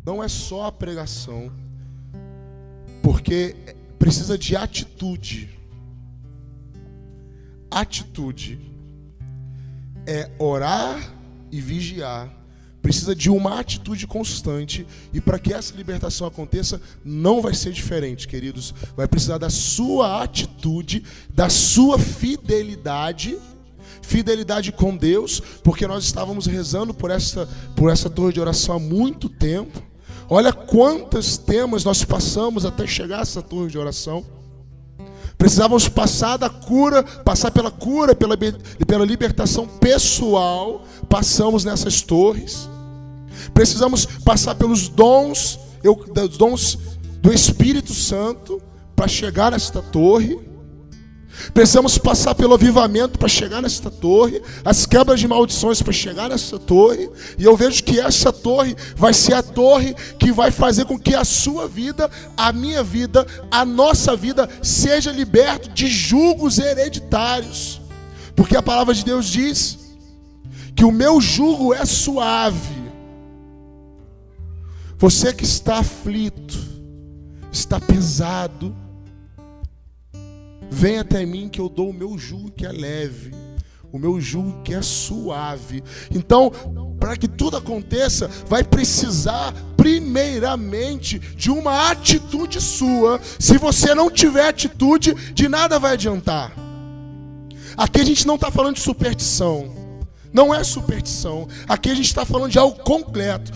não é só a pregação, porque precisa de atitude. Atitude é orar e vigiar. Precisa de uma atitude constante. E para que essa libertação aconteça, não vai ser diferente, queridos. Vai precisar da sua atitude, da sua fidelidade. Fidelidade com Deus, porque nós estávamos rezando por essa torre de oração há muito tempo. Olha quantos temas nós passamos até chegar a essa torre de oração. Precisávamos passar da cura, passar pela cura, pela libertação pessoal. Passamos nessas torres. Precisamos passar pelos dons do Espírito Santo para chegar nesta torre. Precisamos passar pelo avivamento para chegar nesta torre, as quebras de maldições para chegar nessa torre. E eu vejo que essa torre vai ser a torre que vai fazer com que a sua vida, a minha vida, a nossa vida seja liberto de julgos hereditários. Porque a palavra de Deus diz que o meu jugo é suave. Você que está aflito, está pesado, vem até mim que eu dou o meu jugo que é leve, o meu jugo que é suave. Então, para que tudo aconteça, vai precisar primeiramente de uma atitude sua. Se você não tiver atitude, de nada vai adiantar. Aqui a gente não está falando de superstição. Não é superstição. Aqui a gente está falando de algo concreto,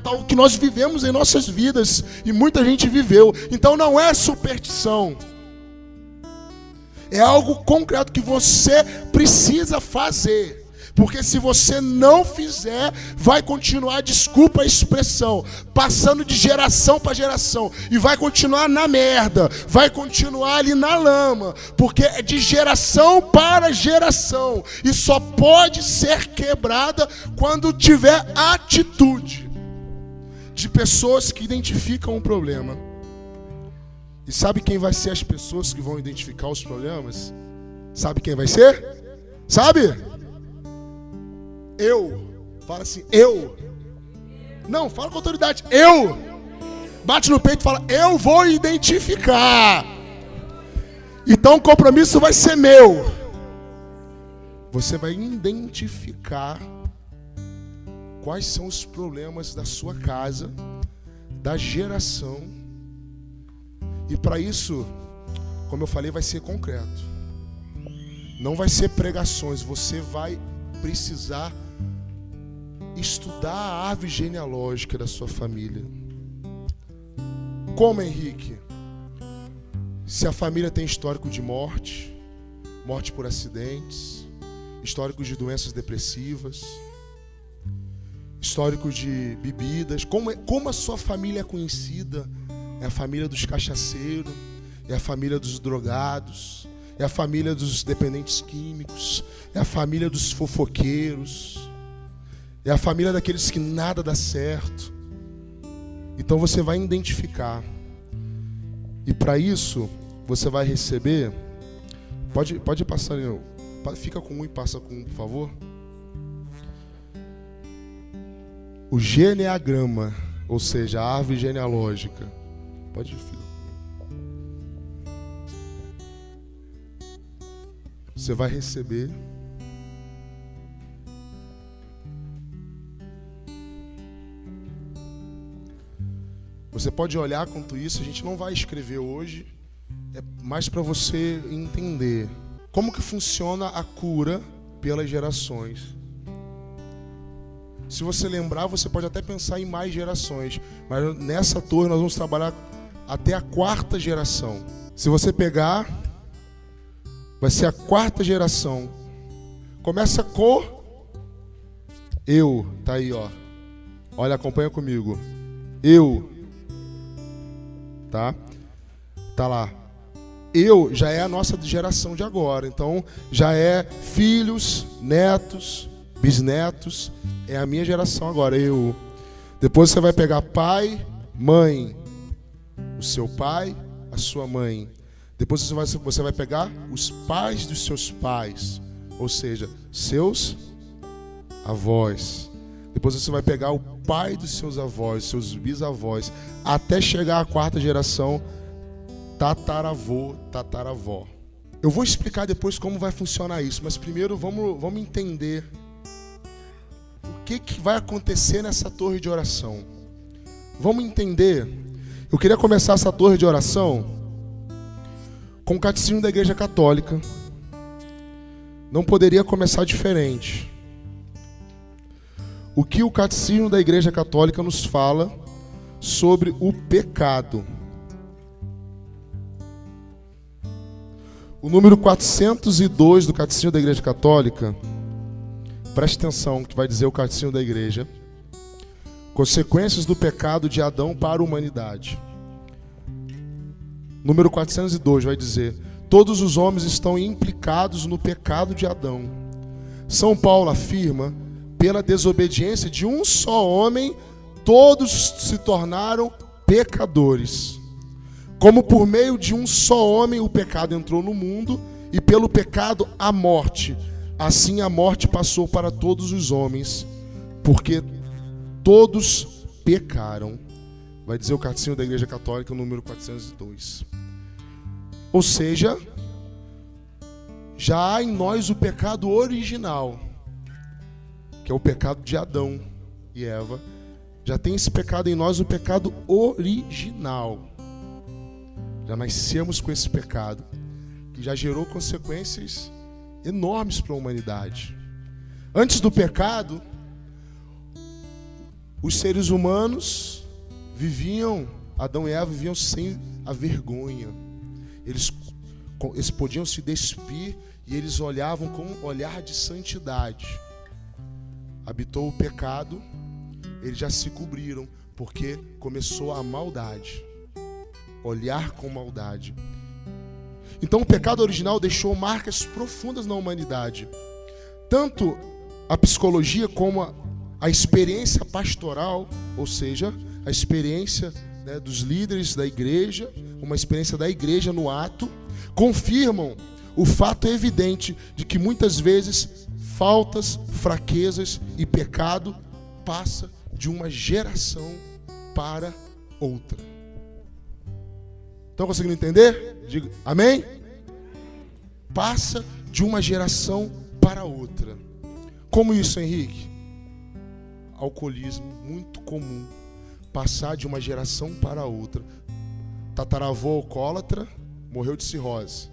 algo que nós vivemos em nossas vidas e muita gente viveu. Então não é superstição. É algo concreto que você precisa fazer. Porque se você não fizer, vai continuar, desculpa a expressão, passando de geração para geração. E vai continuar na merda, vai continuar ali na lama. Porque é de geração para geração. E só pode ser quebrada quando tiver atitude de pessoas que identificam o problema. E sabe quem vai ser as pessoas que vão identificar os problemas? Sabe quem vai ser? Sabe? Eu. Fala assim, eu. Não, fala com autoridade. Eu. Bate no peito e fala, eu vou identificar. Então o compromisso vai ser meu. Você vai identificar quais são os problemas da sua casa, da geração. E para isso, como eu falei, vai ser concreto. Não vai ser pregações. Você vai precisar estudar a árvore genealógica da sua família. Como, Henrique? Se a família tem histórico de morte, morte por acidentes, históricos de doenças depressivas, histórico de bebidas, como a sua família é conhecida? É a família dos cachaceiros, é a família dos drogados, é a família dos dependentes químicos, é a família dos fofoqueiros, é a família daqueles que nada dá certo. Então você vai identificar. E para isso, você vai receber. Pode passar, fica com um e passa com um, por favor. O geneagrama, ou seja, a árvore genealógica. Pode ir, filho. Você vai receber. Você pode olhar quanto isso, a gente não vai escrever hoje. É mais para você entender como que funciona a cura pelas gerações. Se você lembrar, você pode até pensar em mais gerações. Mas nessa torre nós vamos trabalhar até a 4ª geração. Se você pegar, vai ser a 4ª geração. Começa com eu. Tá aí, ó. Olha, acompanha comigo. Eu. Tá? Tá lá. Eu já é a nossa geração de agora. Então, já é filhos, netos, bisnetos. É a minha geração agora, eu. Depois você vai pegar pai, mãe. O seu pai, a sua mãe. Depois você vai pegar os pais dos seus pais. Ou seja, seus avós. Depois você vai pegar o pai dos seus avós, seus bisavós, até chegar à quarta geração, tataravô, tataravó. Eu vou explicar depois como vai funcionar isso, mas primeiro vamos entender o que vai acontecer nessa torre de oração. Vamos entender. Eu queria começar essa torre de oração com o Catecismo da Igreja Católica. Não poderia começar diferente. O que o Catecismo da Igreja Católica nos fala sobre o pecado. O número 402 do Catecismo da Igreja Católica, preste atenção que vai dizer o Catecismo da Igreja: consequências do pecado de Adão para a humanidade. Número 402 vai dizer: todos os homens estão implicados no pecado de Adão. São Paulo afirma: pela desobediência de um só homem, todos se tornaram pecadores. Como por meio de um só homem o pecado entrou no mundo, e pelo pecado a morte, assim a morte passou para todos os homens, porque todos pecaram. Vai dizer o Catecismo da Igreja Católica, número 402. Ou seja, já há em nós o pecado original, que é o pecado de Adão e Eva. Já tem esse pecado em nós, o pecado original. Já nascemos com esse pecado, que já gerou consequências enormes para a humanidade. Antes do pecado, os seres humanos Adão e Eva viviam sem a vergonha. Eles podiam se despir e eles olhavam com um olhar de santidade. Habitou o pecado, eles já se cobriram, porque começou a maldade. Olhar com maldade. Então o pecado original deixou marcas profundas na humanidade. Tanto a psicologia como a experiência pastoral, ou seja, a experiência, né, dos líderes da igreja, uma experiência da igreja no ato, confirmam o fato evidente de que muitas vezes faltas, fraquezas e pecado passa de uma geração para outra. Estão conseguindo entender? Diga amém? Passa de uma geração para outra. Como isso, Henrique? Alcoolismo, muito comum. Passar de uma geração para outra. Tataravô alcoólatra, morreu de cirrose.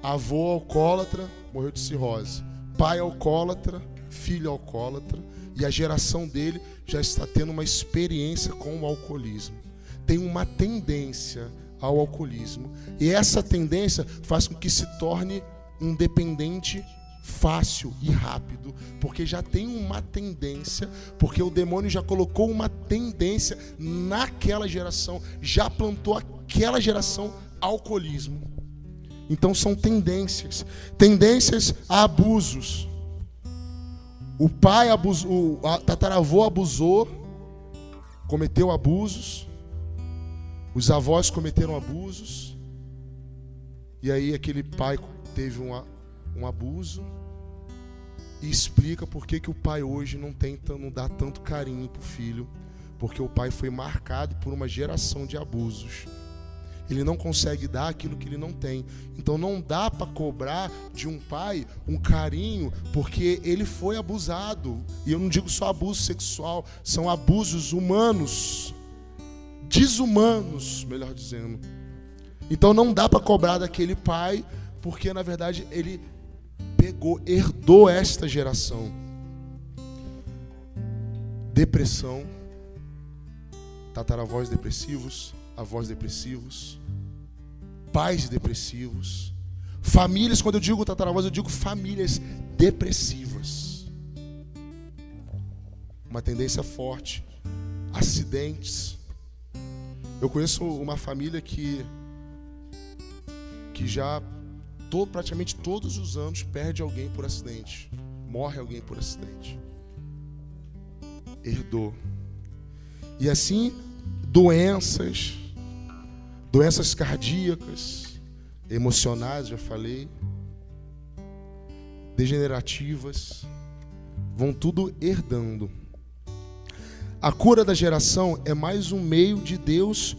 Avô alcoólatra, morreu de cirrose. Pai alcoólatra, filho alcoólatra. E a geração dele já está tendo uma experiência com o alcoolismo. Tem uma tendência ao alcoolismo. E essa tendência faz com que se torne um dependente fácil e rápido, porque já tem uma tendência, porque o demônio já colocou uma tendência naquela geração, já plantou aquela geração alcoolismo. Então são tendências a abusos. O pai abusou, o tataravô abusou, cometeu abusos. Os avós cometeram abusos, e aí aquele pai teve um abuso, e explica por que o pai hoje não dá tanto carinho para o filho, porque o pai foi marcado por uma geração de abusos. Ele não consegue dar aquilo que ele não tem. Então não dá para cobrar de um pai um carinho, porque ele foi abusado. E eu não digo só abuso sexual, são abusos humanos, desumanos, melhor dizendo. Então não dá para cobrar daquele pai, porque na verdade ele herdou esta geração. Depressão, tataravós depressivos, avós depressivos, pais depressivos, famílias, quando eu digo tataravós, eu digo famílias depressivas. Uma tendência forte, acidentes. Eu conheço uma família que já praticamente todos os anos perde alguém por acidente, morre alguém por acidente. Herdou. E assim, doenças cardíacas, emocionais, já falei, degenerativas, vão tudo herdando. A cura da geração é mais um meio de Deus,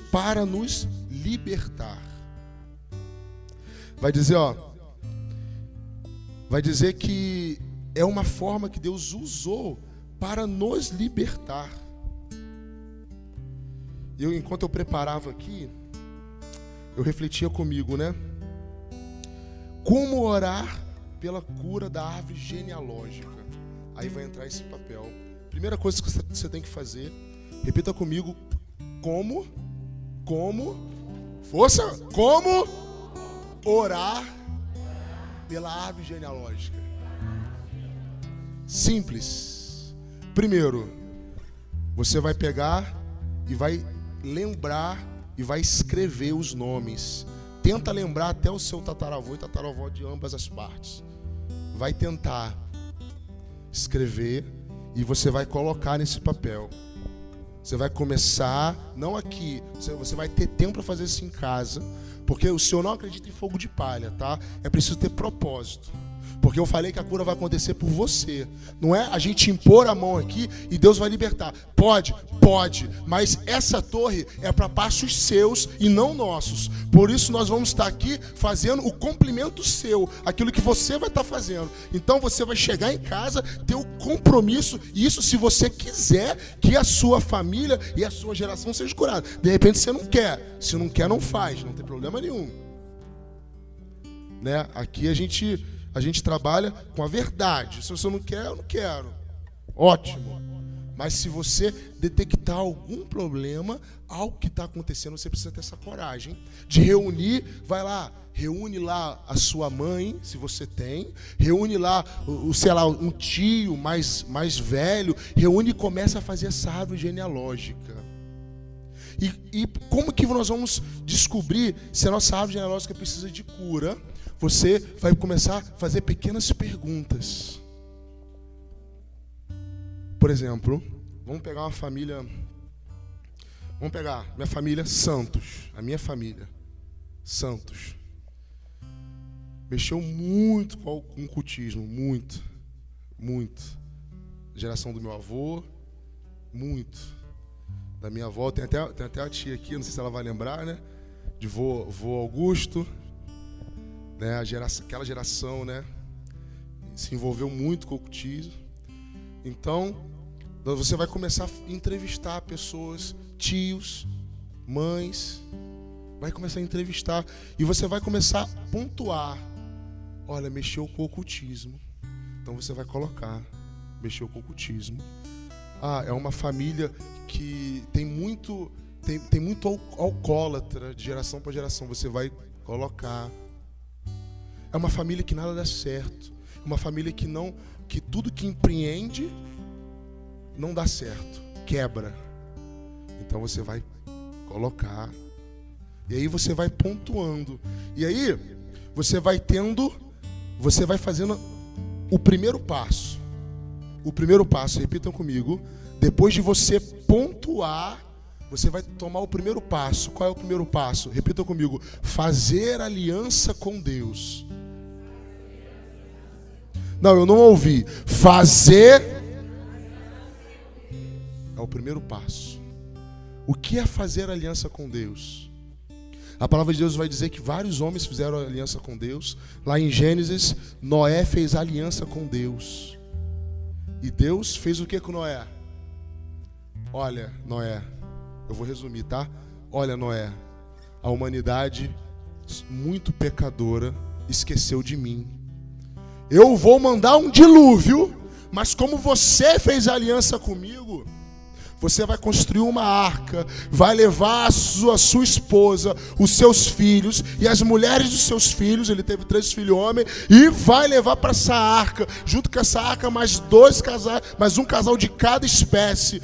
para nos libertar. Vai dizer que é uma forma que Deus usou para nos libertar. Enquanto eu preparava aqui, eu refletia comigo, né? Como orar pela cura da árvore genealógica? Aí vai entrar esse papel. Primeira coisa que você tem que fazer, repita comigo, como orar pela árvore genealógica. Simples. Primeiro, você vai pegar e vai lembrar e vai escrever os nomes. Tenta lembrar até o seu tataravô e tataravó de ambas as partes. Vai tentar escrever e você vai colocar nesse papel. Você vai começar, não aqui, você vai ter tempo para fazer isso em casa, porque o Senhor não acredita em fogo de palha, tá? É preciso ter propósito. Porque eu falei que a cura vai acontecer por você. Não é a gente impor a mão aqui e Deus vai libertar. Pode, mas essa torre é para passos seus e não nossos. Por isso nós vamos estar aqui fazendo o complemento seu, aquilo que você vai estar fazendo. Então você vai chegar em casa, ter o compromisso, e isso se você quiser que a sua família e a sua geração seja curada. De repente você não quer. Se não quer, não faz, não tem problema nenhum. Né? Aqui a gente trabalha com a verdade. Se você não quer, eu não quero. Ótimo. Mas se você detectar algum problema, algo que está acontecendo, você precisa ter essa coragem de reunir. Vai lá, reúne lá a sua mãe, se você tem. Reúne lá, um tio mais velho. Reúne e começa a fazer essa árvore genealógica. E como que nós vamos descobrir se a nossa árvore genealógica precisa de cura? Você vai começar a fazer pequenas perguntas. Por exemplo, vamos pegar minha família Santos. A minha família Santos mexeu muito com o cultismo, muito. Geração do meu avô, muito. Da minha avó, tem até a tia aqui, não sei se ela vai lembrar, né? De vô Augusto. Né, aquela geração, né, se envolveu muito com o cultismo. Então, você vai começar a entrevistar pessoas, tios, mães, vai começar a entrevistar e você vai começar a pontuar. Olha, mexeu com o ocultismo. Então você vai colocar, mexeu com o ocultismo. É uma família que tem muito alcoólatra de geração para geração. Você vai colocar. É uma família que nada dá certo. É uma família que tudo que empreende não dá certo, quebra. Então você vai colocar. E aí você vai pontuando. E aí você vai fazendo o primeiro passo. O primeiro passo, repitam comigo. Depois de você pontuar, você vai tomar o primeiro passo. Qual é o primeiro passo? Repitam comigo. Fazer aliança com Deus. Não, eu não ouvi. Fazer é o primeiro passo. O que é fazer aliança com Deus? A palavra de Deus vai dizer que vários homens fizeram aliança com Deus. Lá em Gênesis, Noé fez aliança com Deus. E Deus fez o que com Noé? Olha, Noé, eu vou resumir, tá? Olha, Noé, a humanidade muito pecadora esqueceu de mim. Eu vou mandar um dilúvio, mas como você fez aliança comigo, você vai construir uma arca, vai levar a sua esposa, os seus filhos e as mulheres dos seus filhos, ele teve 3 filhos homens, e vai levar para essa arca, junto com essa arca mais 2 casais, mais um casal de cada espécie.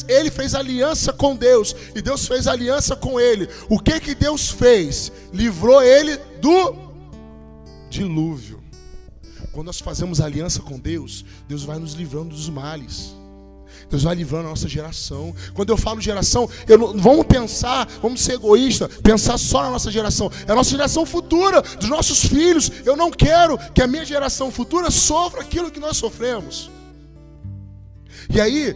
Ele fez aliança com Deus, e Deus fez aliança com ele. O que Deus fez? Livrou ele do dilúvio. Quando nós fazemos aliança com Deus, Deus vai nos livrando dos males. Deus vai livrando a nossa geração. Quando eu falo geração, vamos ser egoístas, pensar só na nossa geração. É a nossa geração futura, dos nossos filhos. Eu não quero que a minha geração futura sofra aquilo que nós sofremos. E aí,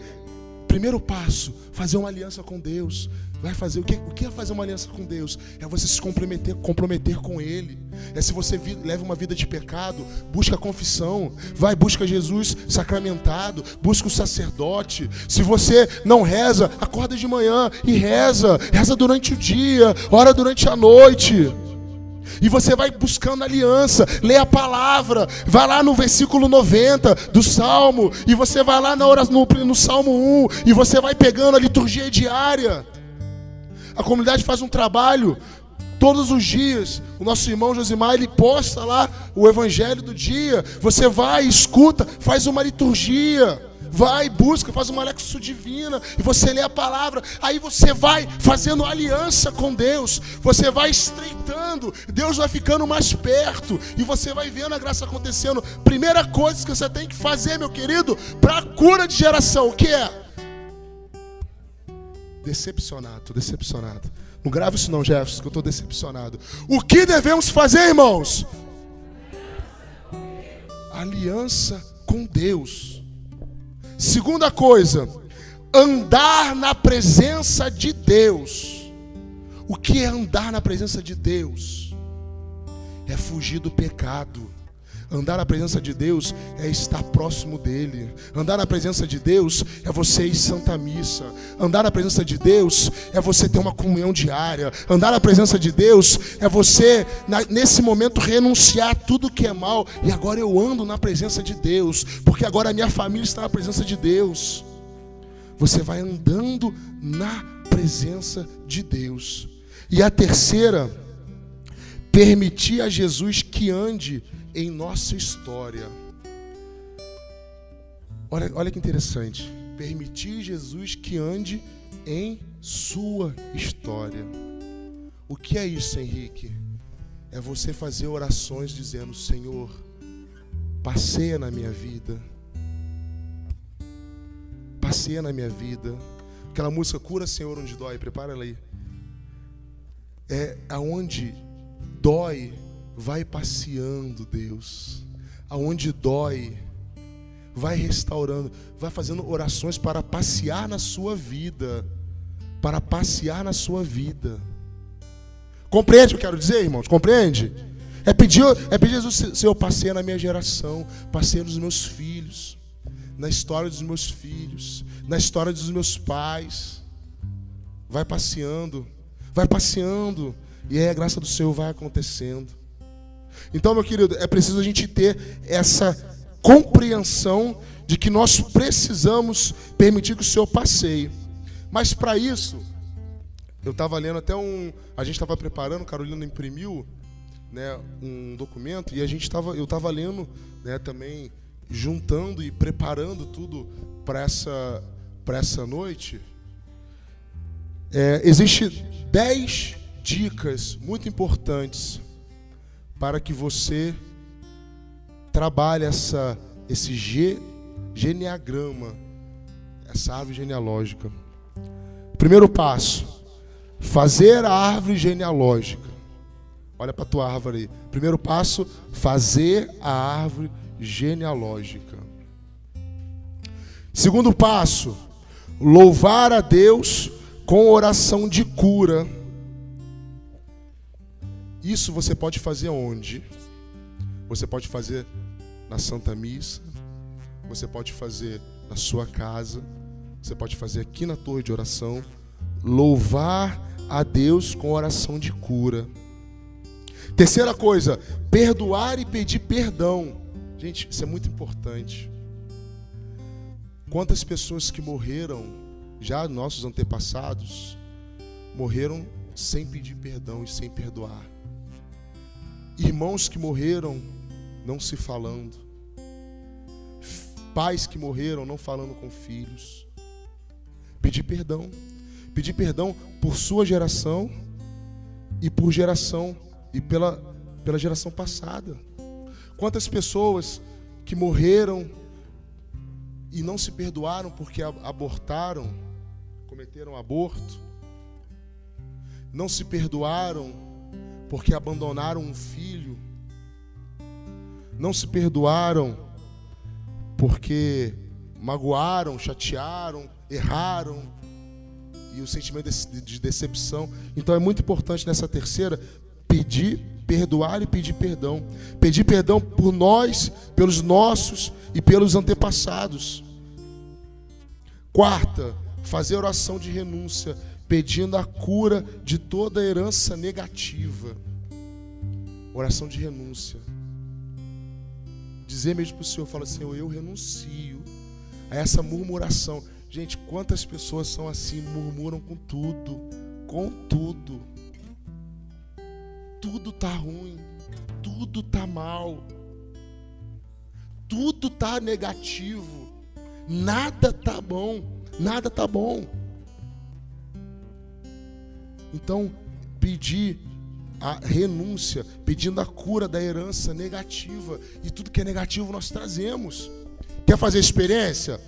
primeiro passo, fazer uma aliança com Deus. Vai fazer o que é fazer uma aliança com Deus? É você se comprometer com Ele. É se você leva uma vida de pecado, busca a confissão, busca Jesus sacramentado, busca o sacerdote. Se você não reza, acorda de manhã e reza durante o dia, ora durante a noite. E você vai buscando aliança, lê a palavra, vai lá no versículo 90 do Salmo, e você vai lá no Salmo 1, e você vai pegando a liturgia diária. A comunidade faz um trabalho todos os dias. O nosso irmão Josimar, ele posta lá o evangelho do dia. Você vai, escuta, faz uma liturgia. Vai, busca, faz uma lexo divina. E você lê a palavra. Aí você vai fazendo aliança com Deus. Você vai estreitando. Deus vai ficando mais perto. E você vai vendo a graça acontecendo. Primeira coisa que você tem que fazer, meu querido, para a cura de geração. O que é? Tô decepcionado. Não grava isso não, Jefferson, que eu estou decepcionado. O que devemos fazer, irmãos? Aliança com Deus. Segunda coisa, andar na presença de Deus. O que é andar na presença de Deus? É fugir do pecado. Andar na presença de Deus é estar próximo dEle. Andar na presença de Deus é você ir Santa Missa. Andar na presença de Deus é você ter uma comunhão diária. Andar na presença de Deus é você, nesse momento, renunciar tudo que é mal. E agora eu ando na presença de Deus, porque agora a minha família está na presença de Deus. Você vai andando na presença de Deus. E a terceira, permitir a Jesus que ande em nossa história. Olha que interessante. Permitir Jesus que ande em sua história. O que é isso, Henrique? É você fazer orações dizendo: Senhor, passeia na minha vida. Passeia na minha vida. Aquela música Cura, Senhor, onde dói. Prepara ela aí. É aonde dói, vai passeando, Deus. Aonde dói, vai restaurando, vai fazendo orações para passear na sua vida. Para passear na sua vida. Compreende o que eu quero dizer, irmãos? Compreende? É pedir Jesus, Senhor, passeia na minha geração, passeia nos meus filhos, na história dos meus filhos, na história dos meus pais. Vai passeando, e aí a graça do Senhor vai acontecendo. Então, meu querido, é preciso a gente ter essa compreensão de que nós precisamos permitir que o Senhor passeie. Mas para isso, eu estava lendo a gente estava preparando, Carolina imprimiu, né, um documento, e eu estava lendo, né, também juntando e preparando tudo para essa noite. Existem 10 dicas muito importantes para que você trabalhe esse geneagrama, essa árvore genealógica. Primeiro passo, fazer a árvore genealógica. Olha para a tua árvore aí. Primeiro passo, fazer a árvore genealógica. Segundo passo, louvar a Deus com oração de cura. Isso você pode fazer onde? Você pode fazer na Santa Missa, você pode fazer na sua casa, você pode fazer aqui na torre de oração. Louvar a Deus com oração de cura. Terceira coisa, perdoar e pedir perdão. Gente, isso é muito importante. Quantas pessoas que morreram, já nossos antepassados, morreram sem pedir perdão e sem perdoar. Irmãos que morreram não se falando. Pais que morreram não falando com filhos. Pedir perdão. Pedir perdão por sua geração e por geração e pela geração passada. Quantas pessoas que morreram e não se perdoaram porque abortaram, cometeram aborto. Não se perdoaram porque abandonaram um filho. Não se perdoaram porque magoaram, chatearam, erraram, e o sentimento de decepção. Então é muito importante nessa terceira pedir, perdoar e pedir perdão. Pedir perdão por nós, pelos nossos e pelos antepassados. Quarta, fazer oração de renúncia, pedindo a cura de toda herança negativa. Oração de renúncia. Dizer mesmo para o Senhor, fala, Senhor, eu renuncio a essa murmuração. Gente, quantas pessoas são assim, murmuram com tudo, com tudo. Tudo tá ruim, tudo tá mal, tudo tá negativo, nada tá bom, nada tá bom. Então, pedir a renúncia, pedindo a cura da herança negativa, e tudo que é negativo nós trazemos. Quer fazer experiência?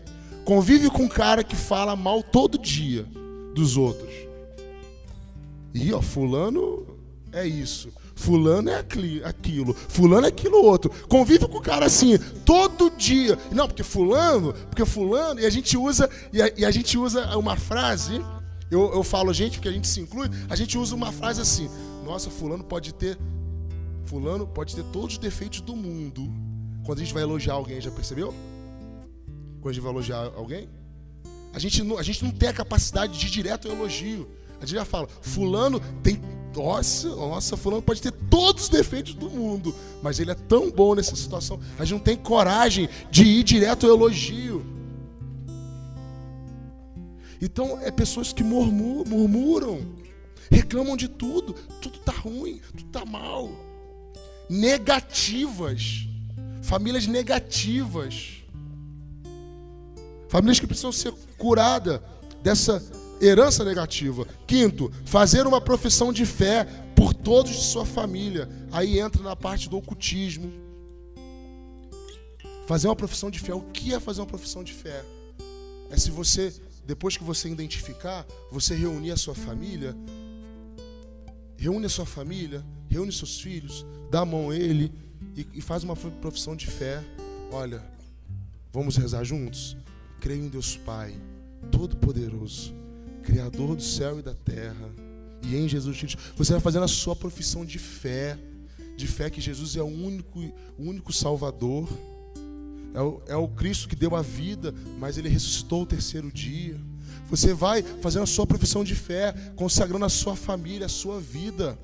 Convive com um cara que fala mal todo dia dos outros. E fulano é isso, fulano é aquilo, fulano é aquilo outro. Convive com o cara assim, todo dia. Não, porque fulano, e a gente usa, e a gente usa uma frase, eu falo gente, porque a gente se inclui, a gente usa uma frase assim, nossa, fulano pode ter todos os defeitos do mundo. Quando a gente vai elogiar alguém, já percebeu? Quando a gente vai elogiar alguém, a gente não tem a capacidade de ir direto ao elogio. A gente já fala, fulano tem, nossa, fulano pode ter todos os defeitos do mundo, mas ele é tão bom nessa situação. A gente não tem coragem de ir direto ao elogio. Então, é pessoas que murmuram, reclamam de tudo tá ruim, tudo tá mal. Negativas, famílias negativas, famílias que precisam ser curadas dessa herança negativa. Quinto, fazer uma profissão de fé por todos de sua família. Aí entra na parte do ocultismo. Fazer uma profissão de fé. O que é fazer uma profissão de fé? É se você, depois que você identificar, você reunir a sua família, reúne seus filhos, dá a mão a ele e faz uma profissão de fé. Olha, vamos rezar juntos? Creio em Deus Pai, Todo-Poderoso, Criador do céu e da terra, e em Jesus Cristo. Você vai fazendo a sua profissão de fé que Jesus é o único Salvador, é o Cristo que deu a vida, mas Ele ressuscitou o terceiro dia. Você vai fazendo a sua profissão de fé, consagrando a sua família, a sua vida.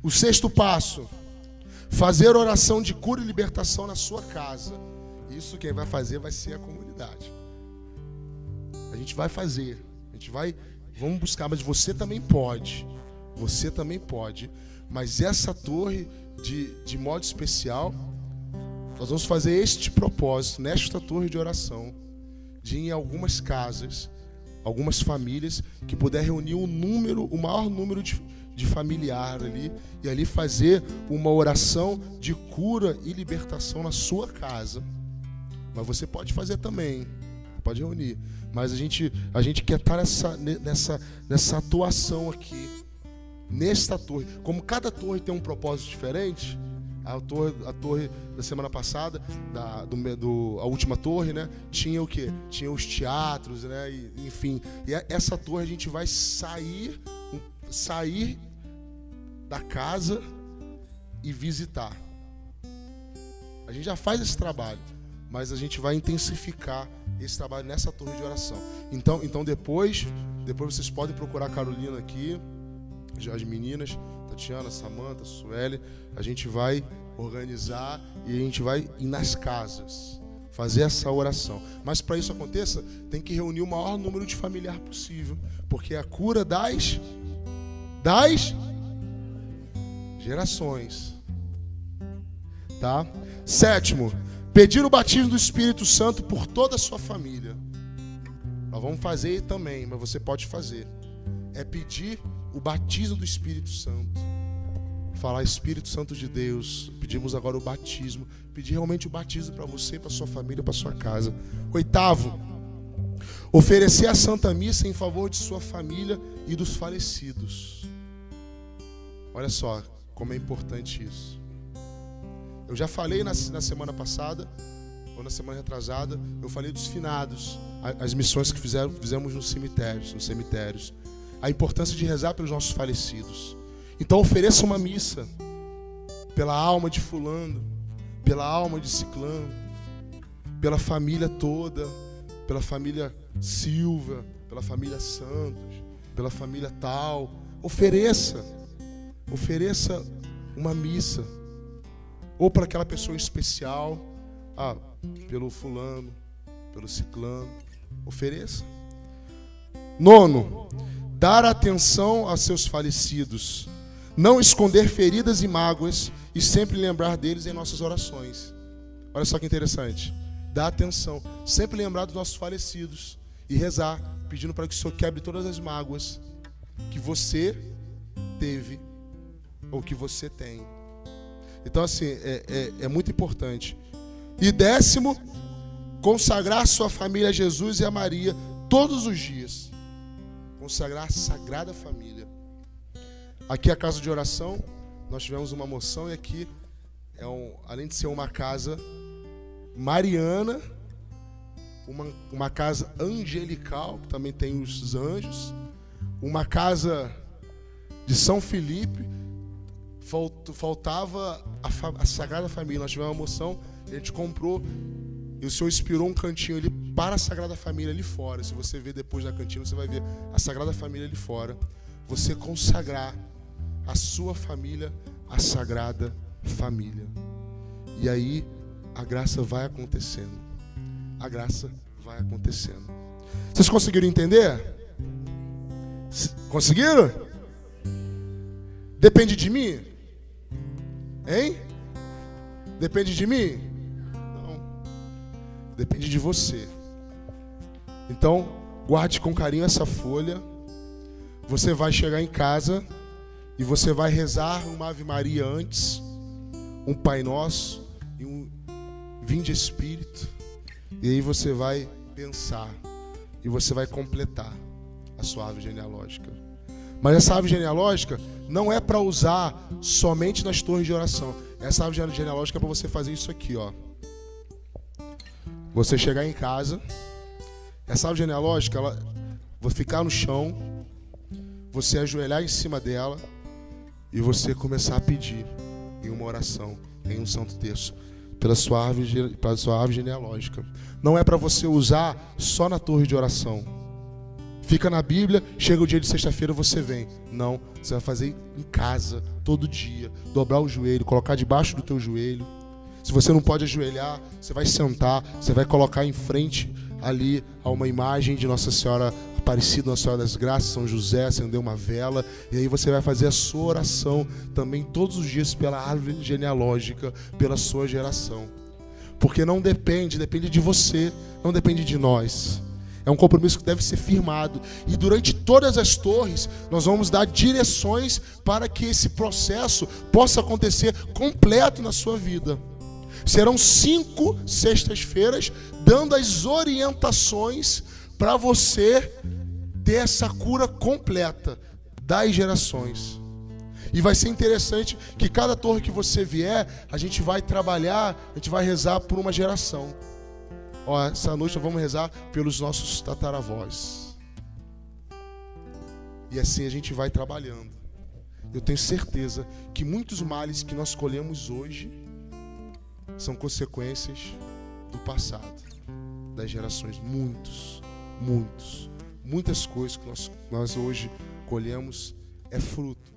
O sexto passo, fazer oração de cura e libertação na sua casa. Isso quem vai fazer vai ser a comunidade. A gente vai fazer, vamos buscar, mas você também pode. Mas essa torre, de modo especial, nós vamos fazer este propósito, nesta torre de oração, de ir em algumas casas, algumas famílias, que puder reunir o maior número de familiar ali, e ali fazer uma oração de cura e libertação na sua casa. Mas você pode fazer também, pode reunir. Mas a gente quer estar nessa atuação aqui, nesta torre. Como cada torre tem um propósito diferente, a torre da semana passada, a última torre, né, tinha o quê? Tinha os teatros, né, enfim. E essa torre a gente vai sair da casa e visitar. A gente já faz esse trabalho, mas a gente vai intensificar esse trabalho nessa torre de oração. Então depois vocês podem procurar a Carolina aqui, as meninas, Tatiana, Samanta, Sueli. A gente vai organizar e a gente vai ir nas casas fazer essa oração. Mas para isso aconteça, tem que reunir o maior número de familiar possível, porque é a cura das gerações. Tá? Sétimo, pedir o batismo do Espírito Santo por toda a sua família. Nós vamos fazer também, mas você pode fazer. É pedir o batismo do Espírito Santo. Falar, Espírito Santo de Deus, pedimos agora o batismo. Pedir realmente o batismo para você, para sua família, para sua casa. Oitavo, oferecer a Santa Missa em favor de sua família e dos falecidos. Olha só como é importante isso. Eu já falei na semana passada, ou na semana retrasada, eu falei dos finados, as missões que fizemos nos cemitérios. A importância de rezar pelos nossos falecidos. Então ofereça uma missa pela alma de fulano, pela alma de ciclano, pela família toda, pela família Silva, pela família Santos, pela família tal. Ofereça uma missa. Ou para aquela pessoa especial, pelo fulano, pelo ciclano. Ofereça. 9, dar atenção a seus falecidos. Não esconder feridas e mágoas e sempre lembrar deles em nossas orações. Olha só que interessante. Dar atenção, sempre lembrar dos nossos falecidos e rezar, pedindo para que o Senhor quebre todas as mágoas que você teve ou que você tem. Então, assim, é muito importante. E 10, consagrar sua família a Jesus e a Maria todos os dias. Consagrar a Sagrada Família. Aqui é a casa de oração, nós tivemos uma moção e aqui, além de ser uma casa mariana, uma casa angelical, que também tem os anjos, uma casa de São Felipe. Faltava a Sagrada Família. Nós tivemos uma moção, a gente comprou e o Senhor inspirou um cantinho ali para a Sagrada Família ali fora. Se você ver depois na cantina, você vai ver a Sagrada Família ali fora. Você consagrar a sua família à Sagrada Família. E aí a graça vai acontecendo. A graça vai acontecendo. Vocês conseguiram entender? Conseguiram? Depende de mim? Hein? Depende de mim? Não. Depende de você. Então, guarde com carinho essa folha. Você vai chegar em casa e você vai rezar uma Ave Maria antes, um Pai Nosso e um Vinde Espírito. E aí você vai pensar e você vai completar a sua árvore genealógica. Mas essa árvore genealógica não é para usar somente nas torres de oração. Essa árvore genealógica é para você fazer isso aqui, ó. Você chegar em casa, essa árvore genealógica, ela vai ficar no chão, você ajoelhar em cima dela e você começar a pedir em uma oração, em um santo terço, pela sua árvore genealógica. Não é para você usar só na torre de oração. Fica na Bíblia, chega o dia de sexta-feira, você vem. Não, você vai fazer em casa, todo dia. Dobrar o joelho, colocar debaixo do teu joelho. Se você não pode ajoelhar, você vai sentar, você vai colocar em frente ali a uma imagem de Nossa Senhora Aparecida, Nossa Senhora das Graças, São José, acender uma vela. E aí você vai fazer a sua oração também todos os dias pela árvore genealógica, pela sua geração. Porque não depende de você, não depende de nós. É um compromisso que deve ser firmado. E durante todas as torres, nós vamos dar direções para que esse processo possa acontecer completo na sua vida. Serão 5 sextas-feiras dando as orientações para você ter essa cura completa das gerações. E vai ser interessante que cada torre que você vier, a gente vai trabalhar, a gente vai rezar por uma geração. Ó, essa noite nós vamos rezar pelos nossos tataravós. E assim a gente vai trabalhando. Eu tenho certeza que muitos males que nós colhemos hoje são consequências do passado, das gerações. Muitas coisas que nós hoje colhemos é fruto